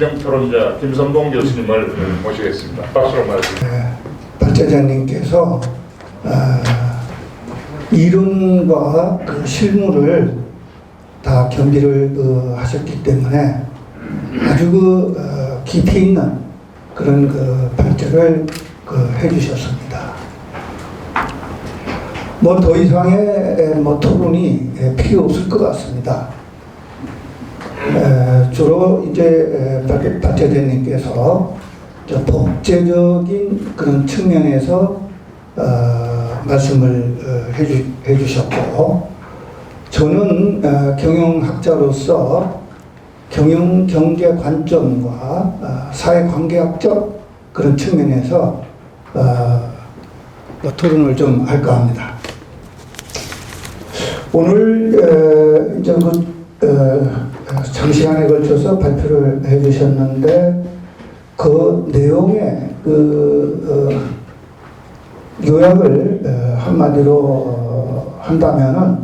진행 토론자 김선봉 교수님을 모시겠습니다. 박수로 맞으십니다. 발제자님께서 이론과 그 실무를 다 겸비를 하셨기 때문에 아주 깊이 있는 그런 발제를 해주셨습니다. 뭐 더 이상의 토론이 필요 없을 것 같습니다. 주로 이제 발제자님께서 법제적인 그런 측면에서 말씀을 해주셨고, 저는 경영학자로서 경영경제 관점과 사회관계학적 그런 측면에서 토론을 좀 할까 합니다. 오늘 이제 장시간에 걸쳐서 발표를 해주셨는데 그 내용의 요약을 한마디로 한다면은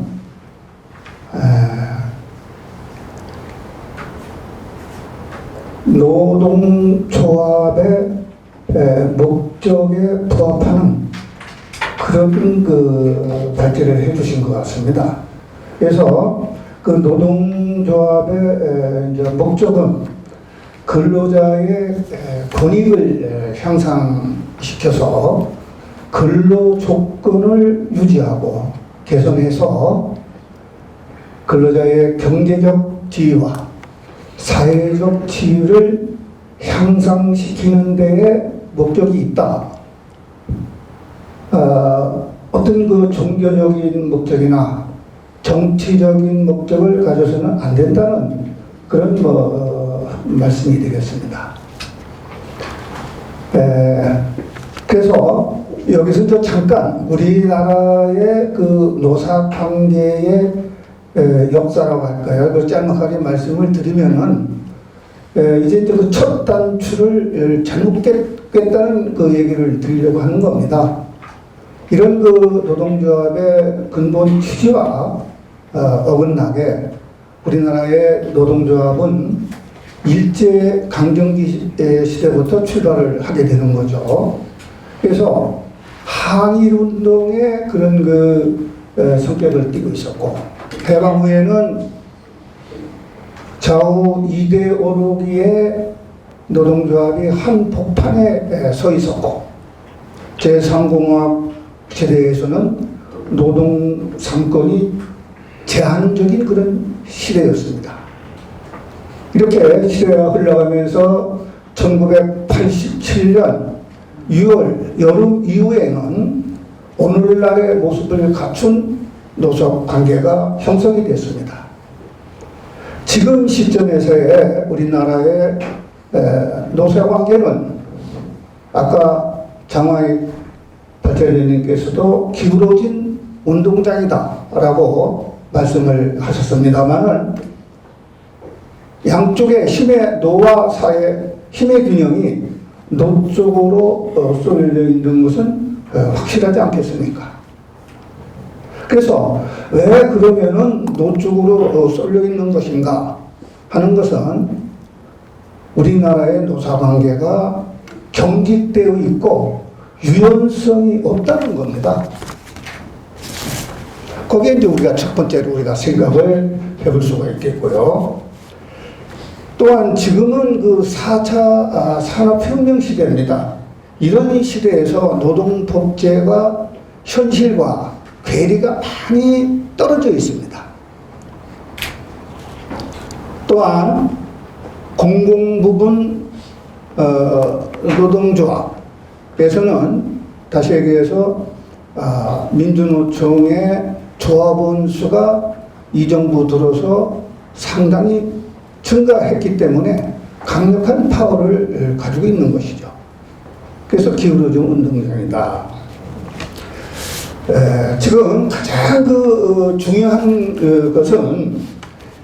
노동조합의 목적에 부합하는 그런 발제를 해주신 것 같습니다. 그래서 그 노동조합의 이제 목적은 근로자의 권익을 향상시켜서 근로 조건을 유지하고 개선해서 근로자의 경제적 지위와 사회적 지위를 향상시키는 데에 목적이 있다. 어떤 종교적인 목적이나 정치적인 목적을 가져서는 안 된다는 그런 말씀이 되겠습니다. 그래서 여기서 잠깐 우리나라의 노사 관계의 역사라고 할까요? 짤막하게 말씀을 드리면은 이제 첫 단추를 잘못 깼다는 얘기를 드리려고 하는 겁니다. 이런 노동조합의 근본 취지와 어긋나게 우리나라의 노동조합은 일제 강점기 시대부터 출발을 하게 되는 거죠. 그래서 항일운동의 그런 성격을 띠고 있었고, 해방 후에는 좌우 이데올로기의 노동조합이 한 복판에 서 있었고, 제3공화국 시대에서는 노동 상권이 제한적인 그런 시대였습니다. 이렇게 시대가 흘러가면서 1987년 6월 여름 이후에는 오늘날의 모습을 갖춘 노사 관계가 형성이 됐습니다. 지금 시점에서의 우리나라의 노사 관계는 아까 장화익 발제자님께서도 기울어진 운동장이다 라고 말씀을 하셨습니다만은 양쪽의 힘의 노와 사의 힘의 균형이 노 쪽으로 쏠려 있는 것은 확실하지 않겠습니까? 그래서 왜 그러면은 노 쪽으로 쏠려 있는 것인가 하는 것은 우리나라의 노사관계가 경직되어 있고 유연성이 없다는 겁니다. 거기에 이제 우리가 첫 번째로 우리가 생각을 해볼 수가 있겠고요. 또한 지금은 4차 산업혁명 시대입니다. 이런 시대에서 노동법제가 현실과 괴리가 많이 떨어져 있습니다. 또한 공공부문 노동조합에서는 다시 얘기해서 민주노총의 조합원 수가 이 정부 들어서 상당히 증가했기 때문에 강력한 파워를 가지고 있는 것이죠. 그래서 기울어진 운동장이다. 지금 가장 중요한 것은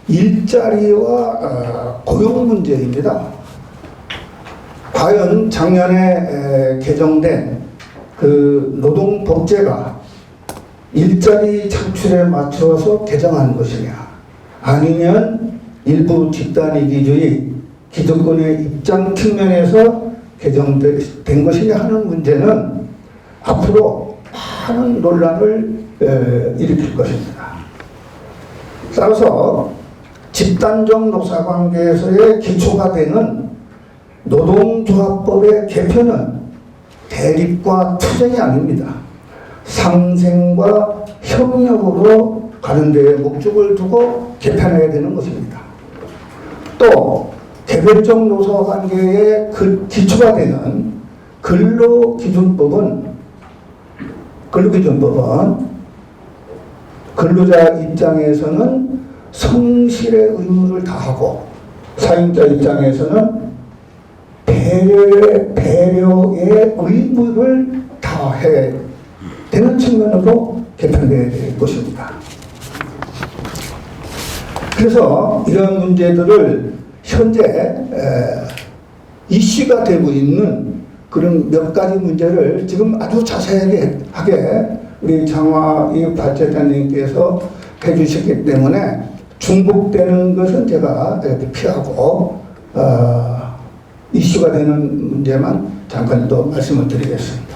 일자리와 고용 문제입니다. 과연 작년에 개정된 노동법제가 일자리 창출에 맞춰서 개정한 것이냐, 아니면 일부 집단이기주의 기득권의 입장 측면에서 개정된 것이냐 하는 문제는 앞으로 많은 논란을 일으킬 것입니다. 따라서 집단적 노사관계에서의 기초가 되는 노동조합법의 개편은 대립과 투쟁이 아닙니다. 상생과 협력으로 가는 데에 목적을 두고 개편해야 되는 것입니다. 또 개별적 노사관계의 기초가 되는 근로기준법은 근로자 입장에서는 성실의 의무를 다하고 사용자 입장에서는 배려의 의무를 다해야 되는 측면으로 개편되어야 될 것입니다. 그래서 이런 문제들을 현재 이슈가 되고 있는 그런 몇 가지 문제를 지금 아주 자세하게 우리 장화익 발제자님께서 해주셨기 때문에 중복되는 것은 제가 이렇게 피하고 이슈가 되는 문제만 잠깐 또 말씀을 드리겠습니다.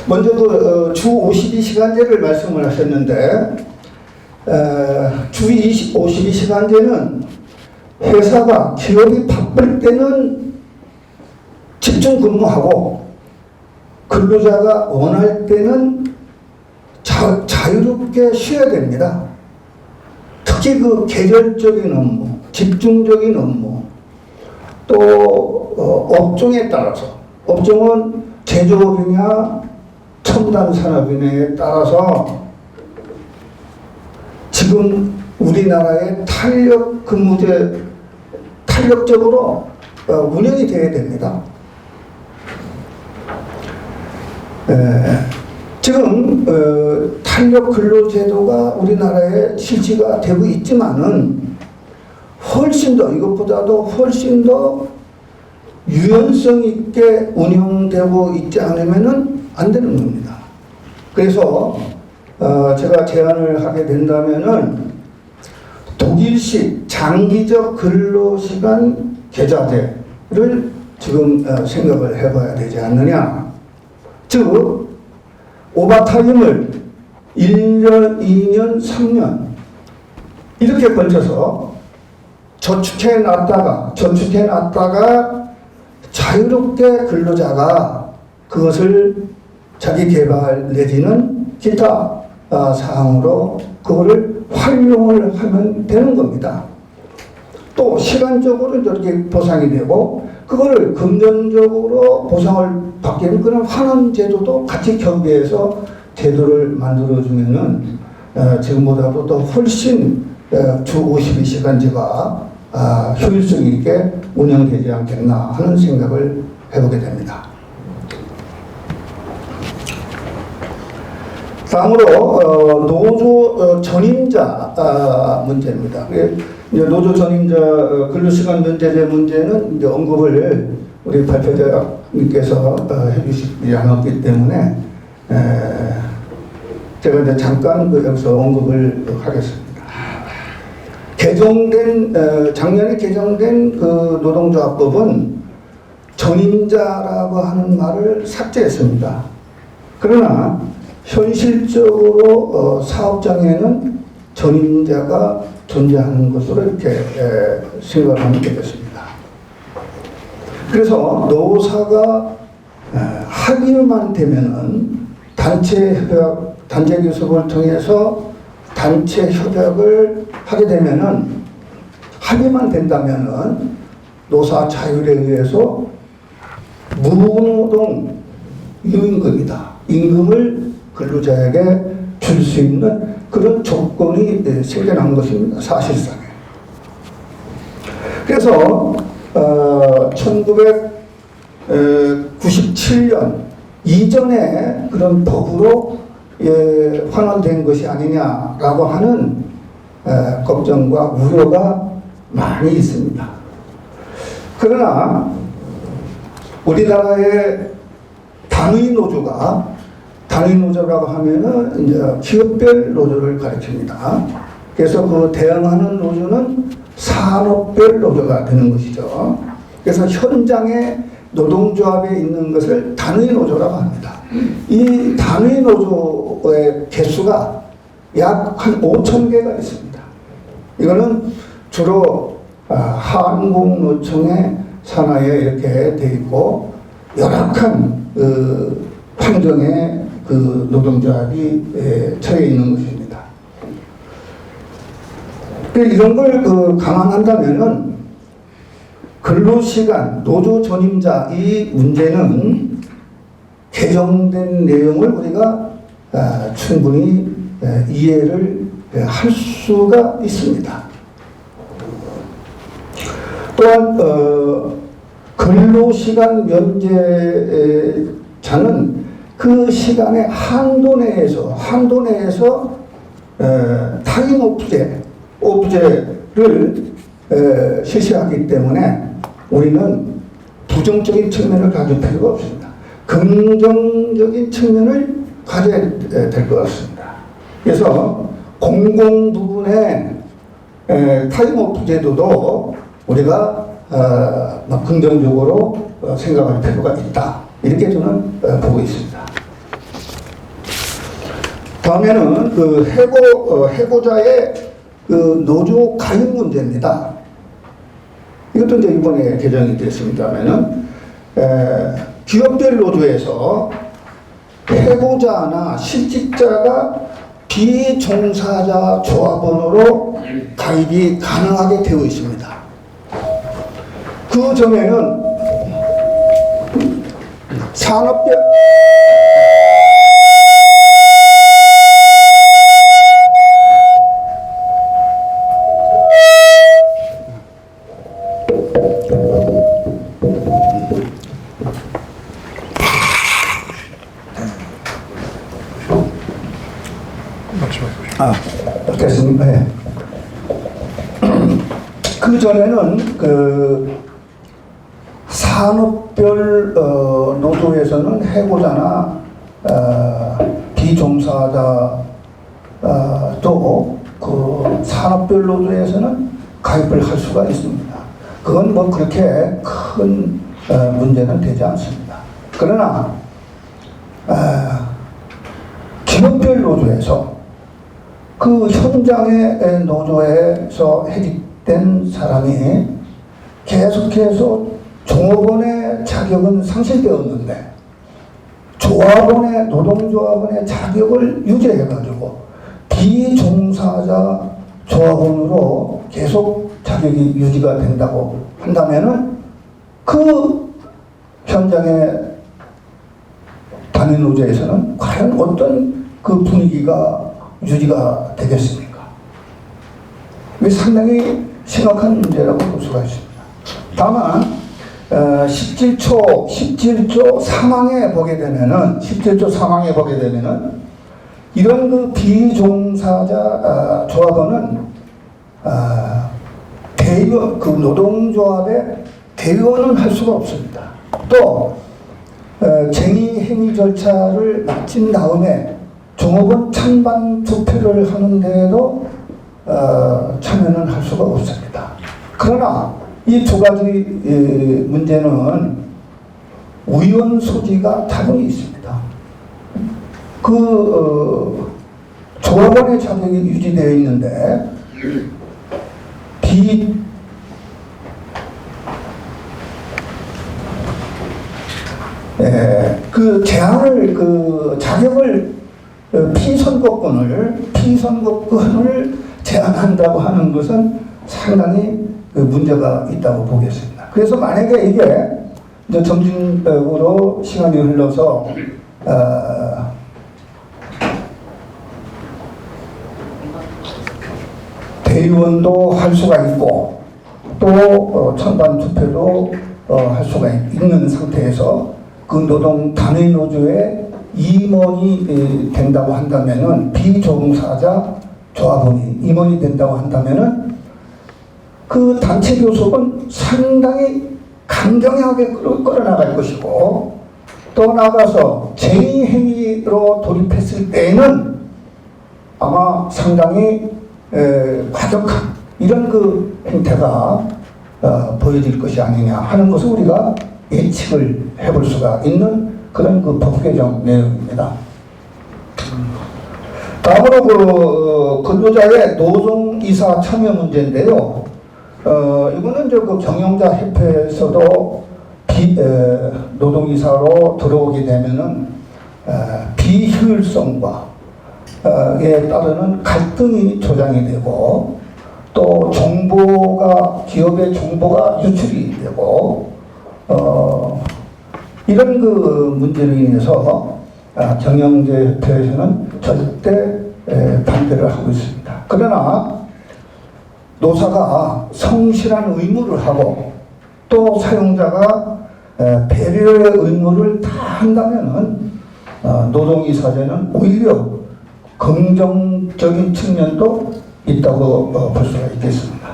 먼저 주 52시간제를 말씀을 하셨는데 주 52시간제는 회사가 기업이 바쁠 때는 집중 근무하고 근로자가 원할 때는 자유롭게 쉬어야 됩니다. 특히 그 계절적인 업무, 집중적인 업무, 또 업종에 따라서 업종은 제조업이냐 첨단 산업이냐에 따라서 지금 우리나라의 탄력적으로 운영이 되어야 됩니다. 지금 탄력 근로제도가 우리나라에 실시가 되고 있지만은 훨씬 더 이것보다도 훨씬 더 유연성 있게 운영되고 있지 않으면은 안 되는 겁니다. 그래서 제가 제안을 하게 된다면은 독일식 장기적 근로시간 계좌제를 지금 생각을 해봐야 되지 않느냐. 즉 오버타임을 1년, 2년, 3년 이렇게 걸쳐서 저축해 놨다가 자유롭게 근로자가 그것을 자기 개발 내지는 기타 사항으로 그거를 활용을 하면 되는 겁니다. 또 시간적으로 이렇게 보상이 되고 그거를 금전적으로 보상을 받기는 그런 환원 제도도 같이 겸비해서 제도를 만들어주면은 지금보다도 더 훨씬 주 52시간제가 효율성 있게 운영되지 않겠나 하는 생각을 해보게 됩니다. 다음으로 노조 전임자 문제입니다. 노조 전임자 근로시간 면제제 문제는 이제 언급을 우리 발표자님께서 해주시지 않았기 때문에 제가 이제 잠깐 여기서 언급을 하겠습니다. 작년에 개정된 그 노동조합법은 전임자라고 하는 말을 삭제했습니다. 그러나 현실적으로 사업장에는 전임자가 존재하는 것으로 이렇게 생각하면 되겠습니다. 그래서 노사가 합의만 되면은 단체 교섭을 통해서 단체 협약을 하게 되면은 합의만 된다면은 노사 자율에 의해서 무노동 유임금이다. 임금을 근로자에게 줄 수 있는 그런 조건이 생겨난 것입니다. 사실상에. 그래서 1997년 이전에 그런 법으로 환원된 것이 아니냐라고 하는 걱정과 우려가 많이 있습니다. 그러나 우리나라의 단위 노조라고 하면은 이제 기업별 노조를 가리킵니다. 그래서 그 대응하는 노조는 산업별 노조가 되는 것이죠. 그래서 현장에 노동조합에 있는 것을 단위노조라고 합니다. 이 단위노조의 개수가 약 한 5천 개가 있습니다. 이거는 주로 한국노총의 산하에 이렇게 돼 있고 열악한 환경에 그 노동조합이 처해 있는 것입니다. 이런 걸 감안한다면은 근로시간, 노조 전임자 이 문제는 개정된 내용을 우리가 충분히 이해를 할 수가 있습니다. 또한 근로시간 면제자는 그 시간의 한도 내에서 타임 오프제를 실시하기 때문에 우리는 부정적인 측면을 가질 필요가 없습니다. 긍정적인 측면을 가져야 될 것 같습니다. 그래서 공공 부분의 타임 오프 제도도 우리가 긍정적으로 생각할 필요가 있다. 이렇게 저는 보고 있습니다. 다음에는 그 해고자의 그 노조 가입 문제입니다. 이것도 이제 이번에 개정이 됐습니다만은 기업별 노조에서 해고자나 실직자가 비종사자 조합원으로 가입이 가능하게 되어 있습니다. 그 전에는 산업별 됐습니다. 네. 그 전에는 그 산업별 노조에서는 해고자나 비종사자 또 그 산업별 노조에서는 가입을 할 수가 있습니다. 그건 뭐 그렇게 큰 문제는 되지 않습니다. 그러나 기업별 노조에서 그 현장의 노조에서 해직된 사람이 계속해서 종업원의 자격은 상실되었는데 조합원의 노동조합원의 자격을 유지해가지고 비종사자 조합원으로 계속 자격이 유지가 된다고 한다면은 그 현장의 단위 노조에서는 과연 어떤 그 분위기가 유지가 되겠습니까? 이게 상당히 심각한 문제라고 볼 수가 있습니다. 다만 17조 상황에 보게 되면은 이런 그 비종사자 조합원은 대의원 그 노동조합의 대의원은 할 수가 없습니다. 또 쟁의 행위 절차를 마친 다음에 종업원 찬반 투표를 하는데도 참여는 할 수가 없습니다. 그러나 이 두 가지 문제는 위원 소지가 다분히 있습니다. 그 조합원의 자격이 유지되어 있는데 그 제한을 그 자격을 피선거권을 제한한다고 하는 것은 상당히 문제가 있다고 보겠습니다. 그래서 만약에 이게 이제 점진적으로 시간이 흘러서 대의원도 할 수가 있고 또 찬반 투표도 할 수가 있는 상태에서 그 노동 단위 노조의 임원이 된다고 한다면은 비종사자 조합원이 임원이 된다고 한다면은 그 단체 교섭은 상당히 강경하게 끌어나갈 것이고 또 나가서 쟁의 행위로 돌입했을 때에는 아마 상당히 과격한 이런 그 행태가 보여질 것이 아니냐 하는 것을 우리가 예측을 해볼 수가 있는 그런 그 법 개정 내용입니다. 다음으로 근로자의 노동이사 참여 문제인데요. 이거는 그 경영자 협회에서도 노동이사로 들어오게 되면은 비효율성과 에 따르는 갈등이 조장이 되고 또 기업의 정보가 유출이 되고 이런 그 문제로 인해서 경영제협회에서는 절대 반대를 하고 있습니다. 그러나 노사가 성실한 의무를 하고 또 사용자가 배려의 의무를 다 한다면은 노동이사제는 오히려 긍정적인 측면도 있다고 볼 수가 있겠습니다.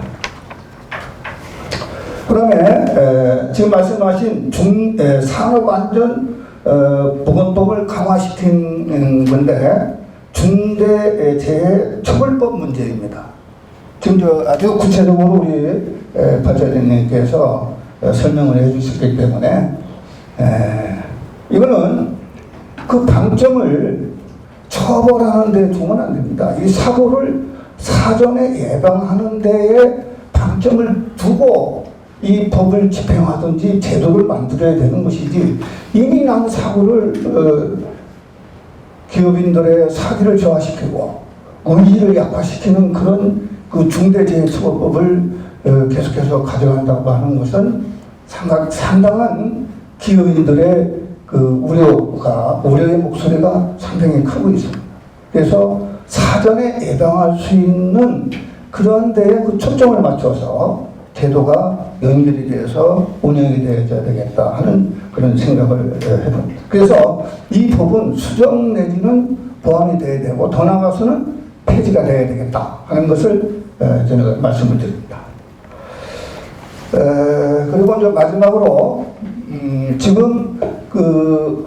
그다음에 지금 말씀하신 산업안전보건법을 강화시킨 건데 중대재해처벌법 문제입니다. 지금 아주 구체적으로 우리 발자대님께서 설명을 해주셨기 때문에 이거는 그 방점을 처벌하는 데 두면 안 됩니다. 이 사고를 사전에 예방하는 데에 방점을 두고 이 법을 집행하든지 제도를 만들어야 되는 것이지 이미 난 사고를 기업인들의 사기를 저하시키고 의의를 약화시키는 그런 그 중대재해처벌법을 계속해서 가져간다고 하는 것은 상당한 기업인들의 그 우려의 목소리가 상당히 크고 있습니다. 그래서 사전에 예방할 수 있는 그런 데에 그 초점을 맞춰서 제도가 연결이 돼서 운영이 되어야 되겠다 하는 그런 생각을 해봅니다. 그래서 이 법은 수정 내지는 보완이 돼야 되고 더 나아가서는 폐지가 돼야 되겠다 하는 것을 저는 말씀을 드립니다. 그리고 이제 마지막으로 지금 그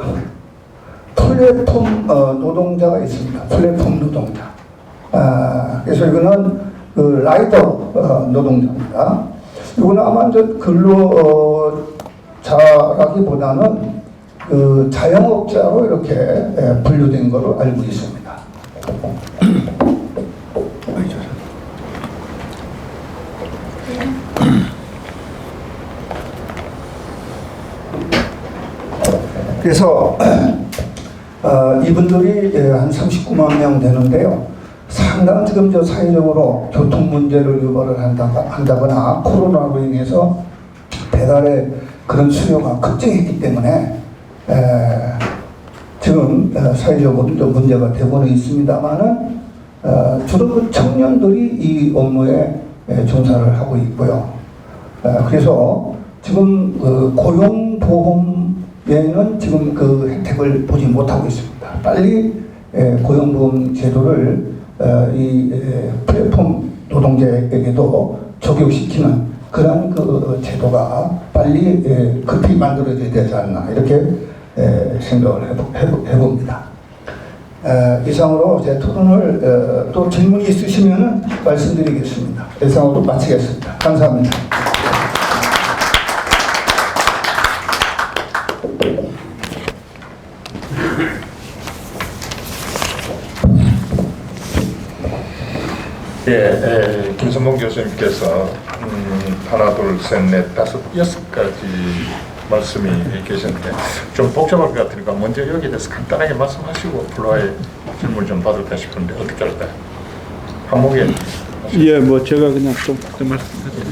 플랫폼 노동자가 있습니다. 플랫폼 노동자. 그래서 이거는 그 라이더 노동자입니다. 이거는 아마 이제 근로자라기보다는 그 자영업자로 이렇게 분류된 걸로 알고 있습니다. 그래서 이분들이 한 39만 명 되는데요. 상당한 지금 저 사회적으로 교통 문제를 유발을 한다거나 코로나로 인해서 배달의 그런 수요가 급증했기 때문에 지금 사회적으로 좀 문제가 되고는 있습니다만은 주로 그 청년들이 이 업무에 종사를 하고 있고요. 그래서 지금 그 고용보험에는 지금 그 혜택을 보지 못하고 있습니다. 빨리 고용보험 제도를 이 플랫폼 노동자에게도 적용시키는 그런 그 제도가 빨리 급히 만들어져야 되지 않나 이렇게 생각을 해봅니다. 이상으로 제 토론을 또 질문이 있으시면 말씀드리겠습니다. 이상으로 마치겠습니다. 감사합니다. 김선봉 교수님께서 하나, 둘, 셋, 넷, 다섯, 여섯 가지 말씀이 계셨는데 좀 복잡할 것 같으니까 먼저 여기에 대해서 간단하게 말씀하시고 플로아의 질문 좀 받을까 싶은데 어떻게 할까요? 한목에 예, 뭐 제가 그냥 좀 말씀드릴게요.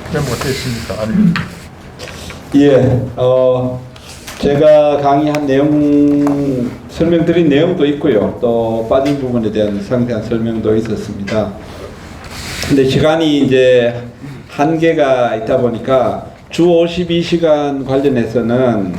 그냥 뭐 어떻습니까? 아니면 예, 제가 강의한 내용 설명드린 내용도 있고요. 또 빠진 부분에 대한 상세한 설명도 있었습니다. 근데 시간이 이제 한계가 있다 보니까 주 52시간 관련해서는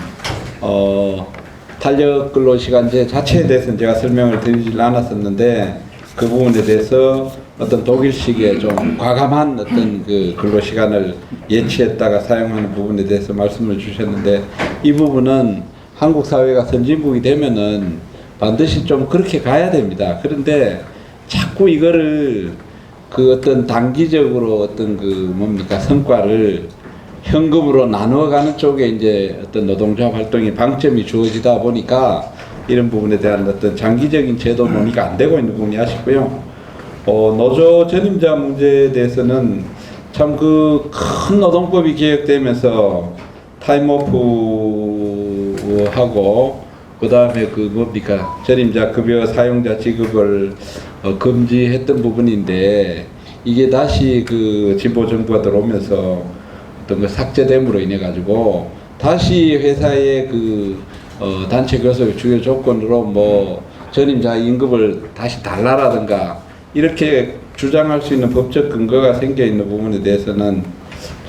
탄력 근로 시간제 자체에 대해서는 제가 설명을 드리질 않았었는데 그 부분에 대해서 어떤 독일식의 좀 과감한 어떤 그 근로 시간을 예치했다가 사용하는 부분에 대해서 말씀을 주셨는데 이 부분은 한국 사회가 선진국이 되면은 반드시 좀 그렇게 가야 됩니다. 그런데 자꾸 이거를 그 어떤 단기적으로 어떤 그 뭡니까 성과를 현금으로 나눠가는 쪽에 이제 어떤 노동조합 활동에 방점이 주어지다 보니까 이런 부분에 대한 어떤 장기적인 제도 논의가 안 되고 있는 부분이 아쉽고요. 노조 전임자 문제에 대해서는 참 그 큰 노동법이 개혁되면서 타임오프하고 그 다음에 그 뭡니까 전임자 급여 사용자 지급을 금지했던 부분인데 이게 다시 그 진보 정부가 들어오면서 어떤 그 삭제됨으로 인해 가지고 다시 회사의 그 단체 교섭의 주요 조건으로 뭐 전임자 임금을 다시 달라라든가 이렇게 주장할 수 있는 법적 근거가 생겨 있는 부분에 대해서는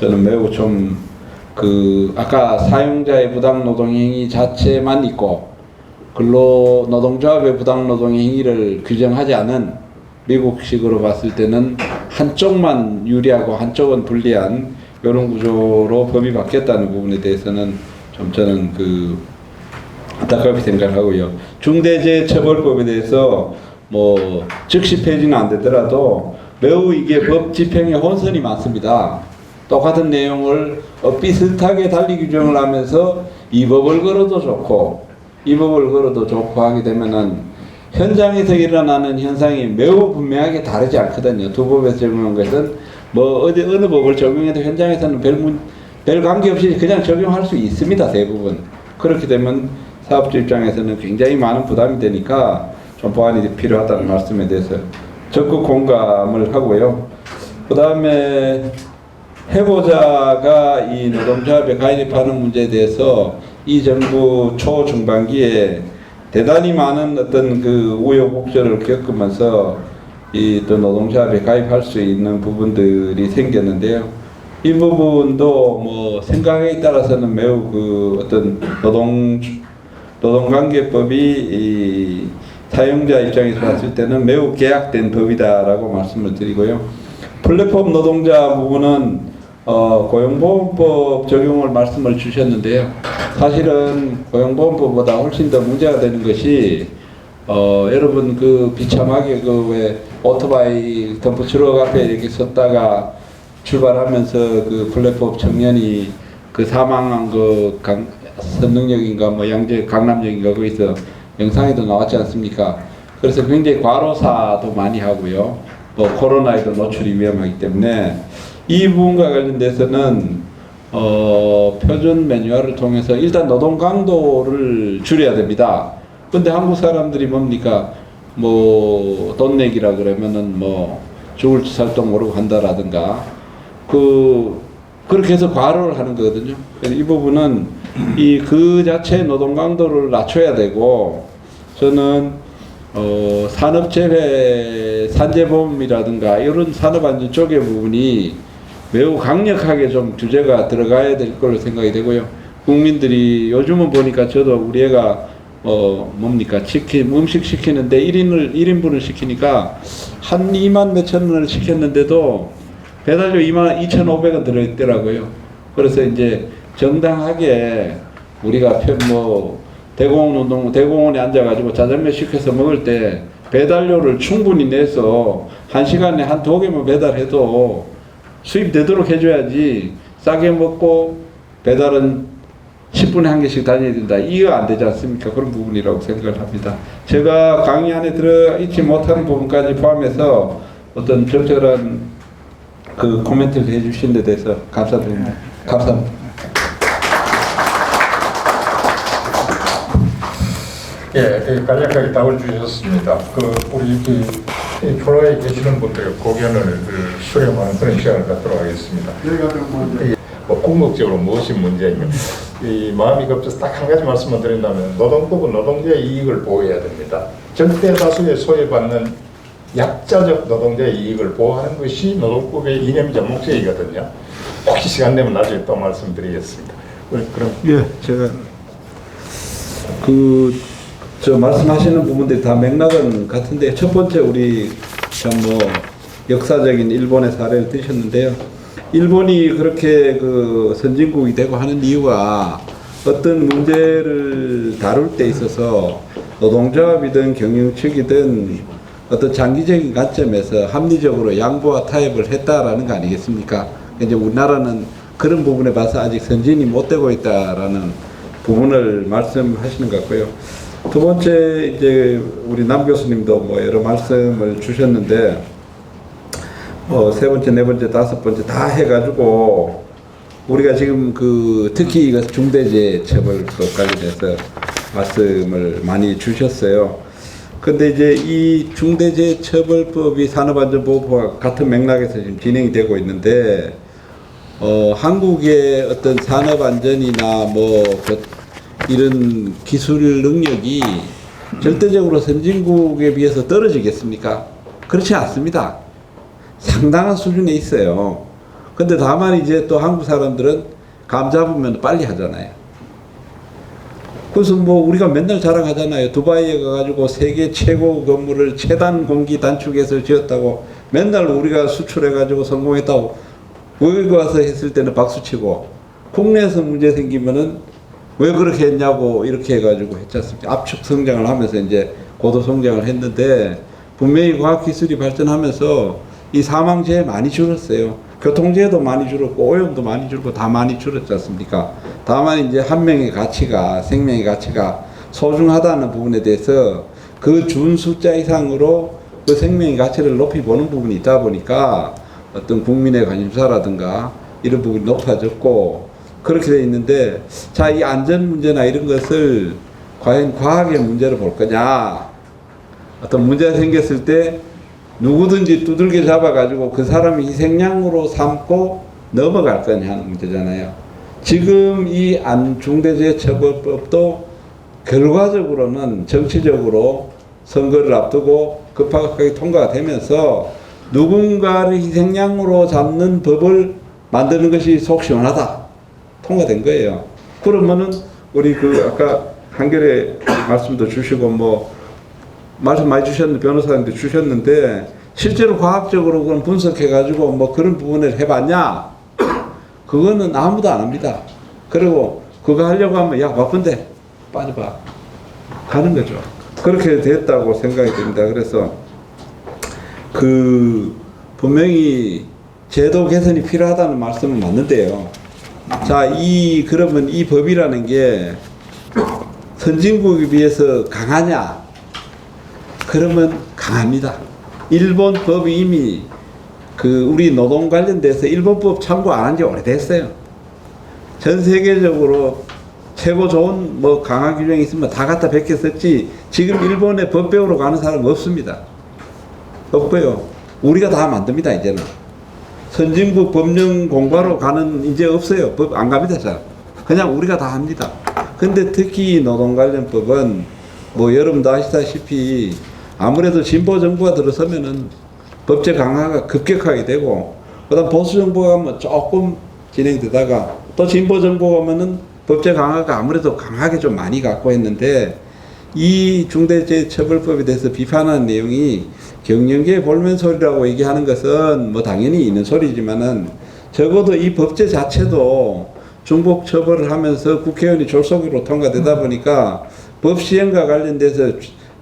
저는 매우 좀 그 아까 사용자의 부당 노동 행위 자체만 있고 근로 노동조합의 부당 노동 행위를 규정하지 않은 미국식으로 봤을 때는 한쪽만 유리하고 한쪽은 불리한 이런 구조로 법이 바뀌었다는 부분에 대해서는 좀 저는 그 안타깝게 생각하고요. 중대재해처벌법에 대해서 뭐 즉시 폐지는 안 되더라도 매우 이게 법 집행에 혼선이 많습니다. 똑같은 내용을 비슷하게 달리 규정을 하면서 이 법을 걸어도 좋고 이 법을 걸어도 좋고 하게 되면은 현장에서 일어나는 현상이 매우 분명하게 다르지 않거든요. 두 법에서 적용한 것은 뭐 어느 법을 적용해도 현장에서는 별 관계없이 그냥 적용할 수 있습니다. 대부분. 그렇게 되면 사업주 입장에서는 굉장히 많은 부담이 되니까 좀 보완이 필요하다는 말씀에 대해서 적극 공감을 하고요. 그 다음에 해고자가 이 노동조합에 가입하는 문제에 대해서 이 정부 초중반기에 대단히 많은 어떤 그 우여곡절을 겪으면서 이 또 노동조합에 가입할 수 있는 부분들이 생겼는데요. 이 부분도 뭐 생각에 따라서는 매우 그 어떤 노동관계법이 이 사용자 입장에서 봤을 때는 매우 계약된 법이다라고 말씀을 드리고요. 플랫폼 노동자 부분은 고용보험법 적용을 말씀을 주셨는데요. 사실은 고용보험법보다 훨씬 더 문제가 되는 것이 여러분 그 비참하게 그 왜 오토바이 덤프트럭 앞에 이렇게 섰다가 출발하면서 그 플랫폼 청년이 그 사망한 그 선릉역인가 뭐 양재 강남역인가 거기서 영상에도 나왔지 않습니까? 그래서 굉장히 과로사도 많이 하고요. 뭐 코로나에도 노출이 위험하기 때문에 이 부분과 관련돼서는 표준 매뉴얼을 통해서 일단 노동 강도를 줄여야 됩니다. 근데 한국 사람들이 뭡니까? 뭐 돈 내기라 그러면은 뭐 죽을 살도 모르고 한다라든가 그렇게 해서 과로를 하는 거거든요. 이 부분은 그 자체의 노동 강도를 낮춰야 되고 저는 산업재해 산재보험이라든가 이런 산업안전 쪽의 부분이 매우 강력하게 좀 규제가 들어가야 될 걸로 생각이 되고요. 국민들이 요즘은 보니까 저도 우리 애가 뭡니까 음식 시키는데 1인분을 시키니까 한 2만 몇천 원을 시켰는데도 배달료 2,500원 들어있더라고요. 그래서 이제 정당하게 우리가 대공원에 앉아가지고 짜장면 시켜서 먹을 때 배달료를 충분히 내서 1시간에 한 2개만 배달해도 수입되도록 해줘야지 싸게 먹고 배달은 10분에 한 개씩 다녀야 된다. 이거 안 되지 않습니까? 그런 부분이라고 생각을 합니다. 제가 강의 안에 들어있지 못하는 부분까지 포함해서 어떤 적절한 그 코멘트를 해주신 데 대해서 감사드립니다. 감사합니다. 예, 간략하게 답을 주셨습니다. 우리 이 프로에 계시는 분들의 고견을 수렴하는 그런 시간을 갖도록 하겠습니다. 궁극적으로 무엇이 문제냐? 이 마음이 급해서 딱 한 가지 말씀을 드린다면 노동법은 노동자의 이익을 보호해야 됩니다. 절대 다수의 소외받는 약자적 노동자의 이익을 보호하는 것이 노동법의 이념이자 목적이거든요. 혹시 시간 되면 나중에 또 말씀드리겠습니다. 그럼 예, 제가 말씀하시는 부분들이 다 맥락은 같은데 첫 번째 우리 뭐 역사적인 일본의 사례를 드셨는데요. 일본이 그렇게 그 선진국이 되고 하는 이유가 어떤 문제를 다룰 때 있어서 노동조합이든 경영측이든 어떤 장기적인 관점에서 합리적으로 양보와 타협을 했다라는 거 아니겠습니까? 이제 우리나라는 그런 부분에 봐서 아직 선진이 못 되고 있다라는 부분을 말씀하시는 것 같고요. 두 번째, 이제 우리 남 교수님도 뭐 여러 말씀을 주셨는데, 세 번째, 네 번째, 다섯 번째 다 해가지고 우리가 지금 특히 이거 중대재해처벌법 관련해서 말씀을 많이 주셨어요. 근데 이제 이 중대재해처벌법이 산업안전보호법과 같은 맥락에서 지금 진행이 되고 있는데, 한국의 어떤 산업안전이나 이런 기술 능력이 절대적으로 선진국에 비해서 떨어지겠습니까? 그렇지 않습니다. 상당한 수준에 있어요. 근데 다만 이제 또 한국 사람들은 감 잡으면 빨리 하잖아요. 그래서 우리가 맨날 자랑하잖아요. 두바이에 가가지고 세계 최고 건물을 최단 공기 단축해서 지었다고 맨날 우리가 수출해가지고 성공했다고 거기 가서 했을 때는 박수치고 국내에서 문제 생기면은 왜 그렇게 했냐고 이렇게 해가지고 했지 않습니까? 압축 성장을 하면서 이제 고도 성장을 했는데 분명히 과학기술이 발전하면서 이 사망재해 많이 줄었어요. 교통재해도 많이 줄었고 오염도 많이 줄고 다 많이 줄었지 않습니까? 다만 이제 한 명의 가치가, 생명의 가치가 소중하다는 부분에 대해서 그 준 숫자 이상으로 그 생명의 가치를 높이 보는 부분이 있다 보니까 어떤 국민의 관심사라든가 이런 부분이 높아졌고 그렇게 돼 있는데, 자, 이 안전 문제나 이런 것을 과연 과학의 문제로 볼 거냐, 어떤 문제가 생겼을 때 누구든지 두들겨 잡아가지고 그 사람이 희생양으로 삼고 넘어갈 거냐 하는 문제잖아요. 지금 이 중대재해처벌법도 결과적으로는 정치적으로 선거를 앞두고 급하게 통과가 되면서 누군가를 희생양으로 잡는 법을 만드는 것이 속 시원하다 통과된 거예요. 그러면은 우리 아까 한결에 말씀도 주시고 말씀 많이 주셨는데 변호사님도 주셨는데 실제로 과학적으로 그건 분석해가지고 그런 부분을 해봤냐? 그거는 아무도 안 합니다. 그리고 그거 하려고 하면 야 바쁜데 빠져봐 가는 거죠. 그렇게 됐다고 생각이 됩니다. 그래서 분명히 제도 개선이 필요하다는 말씀은 맞는데요. 자, 그러면 이 법이라는 게 선진국에 비해서 강하냐? 그러면 강합니다. 일본 법이 이미 우리 노동 관련돼서 일본법 참고 안 한 지 오래됐어요. 전 세계적으로 최고 좋은 강화 규정이 있으면 다 갖다 베꼈었지 지금 일본에 법 배우러 가는 사람 없습니다. 없고요. 우리가 다 만듭니다. 이제는 선진국 법령 공부하러 가는 이제 없어요. 법 안 갑니다. 잘 그냥 우리가 다 합니다. 근데 특히 노동 관련법은 여러분도 아시다시피 아무래도 진보 정부가 들어서면은 법제 강화가 급격하게 되고, 그다음 보수 정부가 가면 조금 진행되다가 또 진보 정부가 오면은 법제 강화가 아무래도 강하게 좀 많이 갖고 했는데, 이 중대재해처벌법에 대해서 비판하는 내용이 경영계의 볼멘 소리라고 얘기하는 것은 당연히 있는 소리지만은 적어도 이 법제 자체도 중복 처벌을 하면서 국회의원이 졸속으로 통과되다 보니까 법 시행과 관련돼서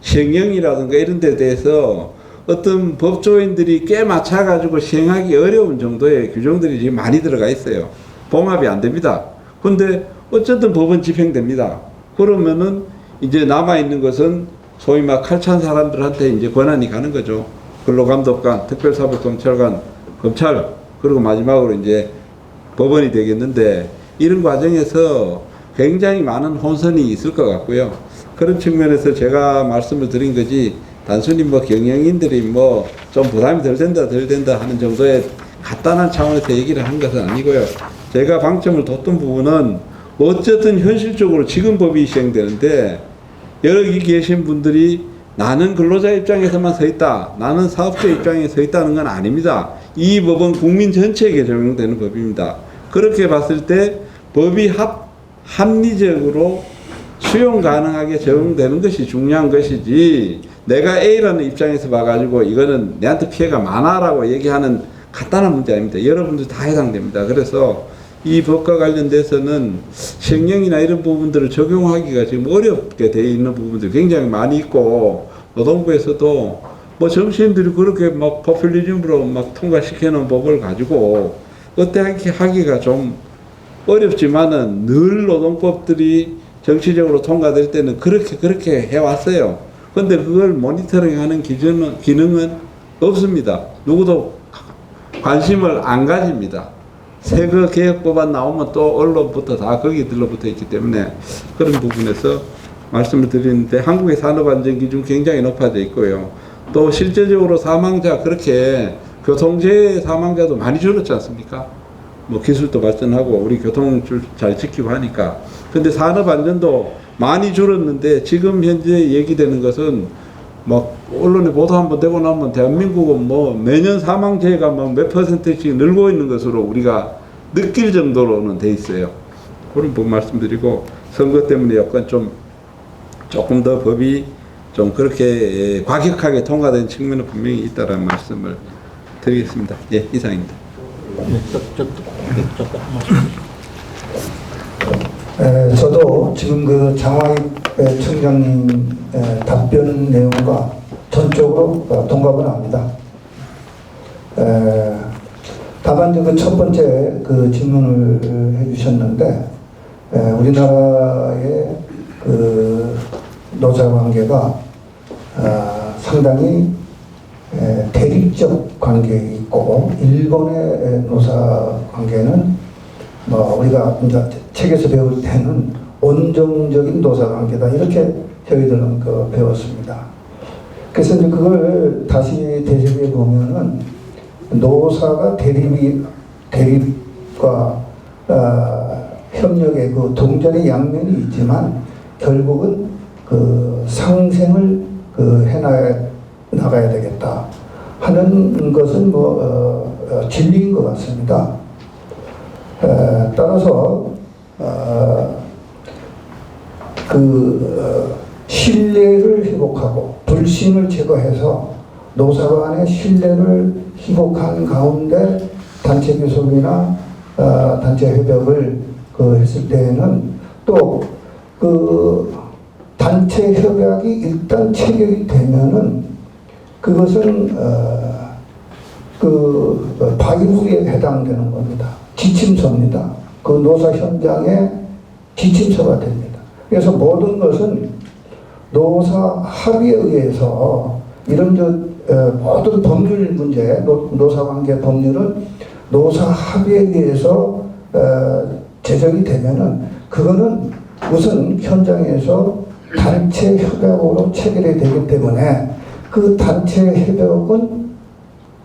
시행령이라든가 이런 데 대해서 어떤 법조인들이 꽤 맞춰가지고 시행하기 어려운 정도의 규정들이 지금 많이 들어가 있어요. 봉합이 안 됩니다. 근데 어쨌든 법은 집행됩니다. 그러면은 이제 남아있는 것은 소위 칼찬 사람들한테 이제 권한이 가는 거죠. 근로감독관, 특별사법경찰관, 검찰, 그리고 마지막으로 이제 법원이 되겠는데, 이런 과정에서 굉장히 많은 혼선이 있을 것 같고요. 그런 측면에서 제가 말씀을 드린 거지, 단순히 경영인들이 좀 부담이 덜 된다 하는 정도의 간단한 차원에서 얘기를 한 것은 아니고요. 제가 방점을 뒀던 부분은 어쨌든 현실적으로 지금 법이 시행되는데 여기 계신 분들이 나는 근로자 입장에서만 서 있다, 나는 사업자 입장에 서 있다는 건 아닙니다. 이 법은 국민 전체에게 적용되는 법입니다. 그렇게 봤을 때 법이 합리적으로 수용 가능하게 적용되는 것이 중요한 것이지, 내가 A라는 입장에서 봐가지고 이거는 내한테 피해가 많아라고 얘기하는 간단한 문제 아닙니다. 여러분들 다 해당됩니다. 그래서 이 법과 관련돼서는 시행령이나 이런 부분들을 적용하기가 지금 어렵게 되어 있는 부분들이 굉장히 많이 있고, 노동부에서도 뭐 정치인들이 그렇게 막 포퓰리즘으로 막 통과시키는 법을 가지고 어떻게 하기가 좀 어렵지만은 늘 노동법들이 정치적으로 통과될 때는 그렇게 해왔어요. 근데 그걸 모니터링하는 기능은 없습니다. 누구도 관심을 안 가집니다. 새거 개혁법안 나오면 또 언론부터 다 거기 들러붙어 있기 때문에 그런 부분에서 말씀을 드리는데 한국의 산업안전기준 굉장히 높아져 있고요. 또 실제적으로 사망자 그렇게 교통재해 사망자도 많이 줄었지 않습니까? 뭐 기술도 발전하고 우리 교통을 잘 지키고 하니까. 근데 산업안전도 많이 줄었는데 지금 현재 얘기되는 것은 막 언론에 보도 한번 되고 나면 대한민국은 뭐 매년 사망재해가 막 몇 %씩 늘고 있는 것으로 우리가 느낄 정도로는 돼 있어요. 그런 부분 말씀드리고 선거 때문에 약간 조금 더 법이 좀 그렇게 과격하게 통과된 측면은 분명히 있다라는 말씀을 드리겠습니다. 예, 이상입니다. 저도 지금 그 장화익 청장님 답변 내용과 전적으로 동감을 합니다. 다만 그 첫 번째 그 질문을 해주셨는데 우리나라의 그 노사 관계가 상당히 대립적 관계에 있고 일본의 노사 관계는 뭐 우리가 이제 책에서 배울 때는 온정적인 노사 관계다 이렇게 저희들은 배웠습니다. 그래서 이제 그걸 다시 되새겨 보면은 노사가 대립과 협력의 그 동전의 양면이 있지만 결국은 그 상생을 해나가야 되겠다 하는 것은 진리인 것 같습니다. 따라서 신뢰를 회복하고 불신을 제거해서 노사 간의 신뢰를 회복한 가운데 단체 교섭이나 단체 협약을 했을 때에는 또 단체 협약이 일단 체결이 되면은 그것은 바이브에 해당되는 겁니다. 지침서입니다. 그 노사 현장의 지침서가 됩니다. 그래서 모든 것은 노사 합의에 의해서 이런 모든 법률 문제, 노사관계 법률은 노사 합의에 의해서 제정이 되면은 그거는 우선 현장에서 단체 협약으로 체결이 되기 때문에 그 단체 협약은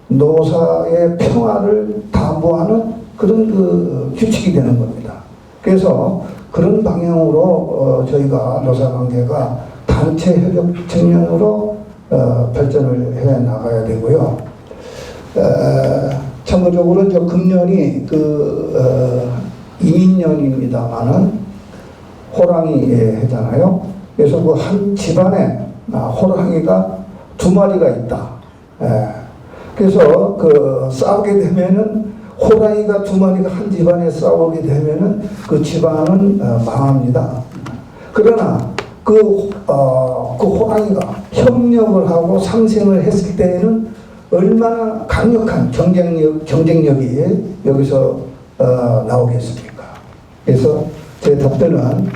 노사의 평화를 담보하는 그런 규칙이 되는 겁니다. 그래서 그런 방향으로 저희가 노사관계가 단체 협약 측면으로 발전을 해 나가야 되고요. 참고적으로 저 금년이 이민년입니다만은 호랑이 해잖아요. 그래서 그 한 집안에 호랑이가 2마리가 있다. 그래서 싸우게 되면은 호랑이가 2마리가 한 집안에 싸우게 되면은 그 집안은 망합니다. 그러나 그 호랑이가 협력을 하고 상생을 했을 때에는 얼마나 강력한 경쟁력이 여기서 나오겠습니까? 그래서 제 답변은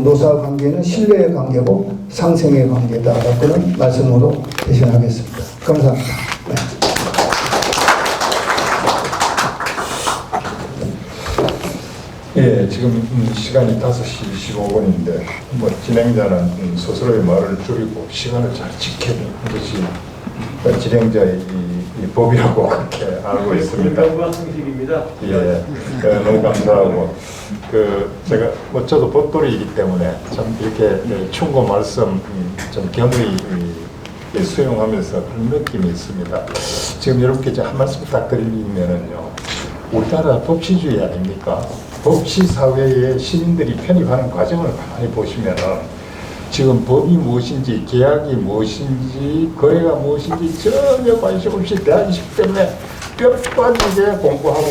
노사 관계는 신뢰의 관계고 상생의 관계다라고는 말씀으로 대신하겠습니다. 감사합니다. 네. 예, 지금 시간이 5시 15분인데 진행자는 스스로의 말을 줄이고 시간을 잘 지키는 것이 진행자의 이 법이라고 그렇게 알고 있습니다. 예, 너무 감사하고 제가 저도 법돌이이기 때문에 참 이렇게 충고 말씀 좀 겸허히 수용하면서 그런 느낌이 있습니다. 지금 여러분께 한 말씀 부탁드리면은요, 우리나라 법치주의 아닙니까? 법치 사회에 시민들이 편입하는 과정을 가만히 보시면은 지금 법이 무엇인지, 계약이 무엇인지, 거래가 무엇인지 전혀 관심 없이 대학이식 때문에 뼈 빠지게 공부하고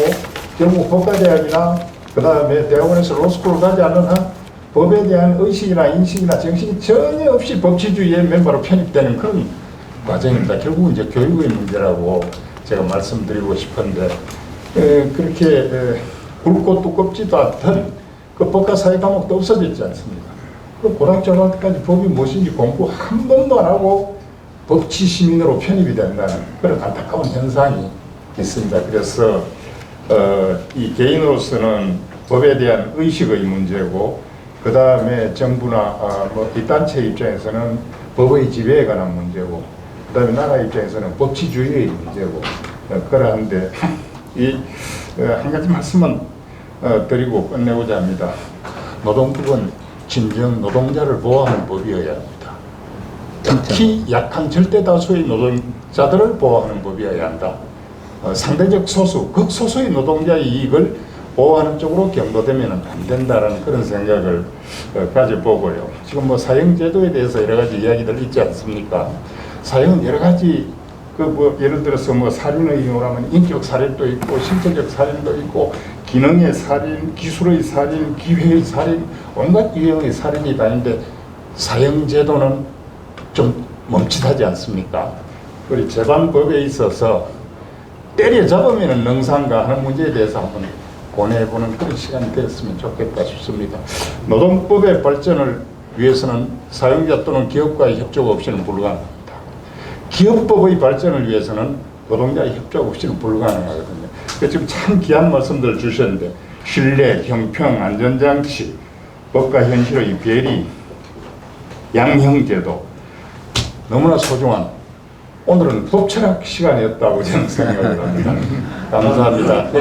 결국 법과대학이나 그 다음에 대학원에서 로스쿨을 가지 않는 한 법에 대한 의식이나 인식이나 정신이 전혀 없이 법치주의의 멤버로 편입되는 그런 과정입니다. 결국은 이제 교육의 문제라고 제가 말씀드리고 싶은데 그렇게 굵고 두껍지도 않던 그 법과 사회 과목도 없어졌지 않습니까? 그 고등학교 때까지 법이 무엇인지 공부 한 번도 안 하고 법치 시민으로 편입이 된다는 그런 안타까운 현상이 있습니다. 그래서 이 개인으로서는 법에 대한 의식의 문제고, 그 다음에 정부나 뭐 뒷단체 입장에서는 법의 지배에 관한 문제고, 그 다음에 나라 입장에서는 법치주의의 문제고, 그러한데 한 가지 말씀은 드리고 끝내고자 합니다. 노동법은 진정 노동자를 보호하는 법이어야 합니다. 특히 약한 절대 다수의 노동자들을 보호하는 법이어야 한다. 상대적 소수, 극소수의 노동자의 이익을 보호하는 쪽으로 경도되면 안 된다는 그런 생각을 가져보고요. 지금 뭐 사형제도에 대해서 여러 가지 이야기들 있지 않습니까? 사형은 여러 가지 예를 들어서 뭐 살인의 경우라면 인격 살인도 있고 신체적 살인도 있고 기능의 살인, 기술의 살인, 기회의 살인, 온갖 유형의 살인이 다닌데 사형제도는 좀 멈칫하지 않습니까? 우리 재반법에 있어서 때려잡으면 능사인가 하는 문제에 대해서 한번 고뇌해보는 그런 시간이 되었으면 좋겠다 싶습니다. 노동법의 발전을 위해서는 사용자 또는 기업과의 협조 없이는 불가능합니다. 기업법의 발전을 위해서는 노동자의 협조 없이는 불가능하거든요. 지금 참 귀한 말씀들 주셨는데 신뢰, 형평, 안전장치, 법과 현실의 배리, 양형제도 너무나 소중한 오늘은 법철학 시간이었다고 저는 생각을 합니다. 감사합니다.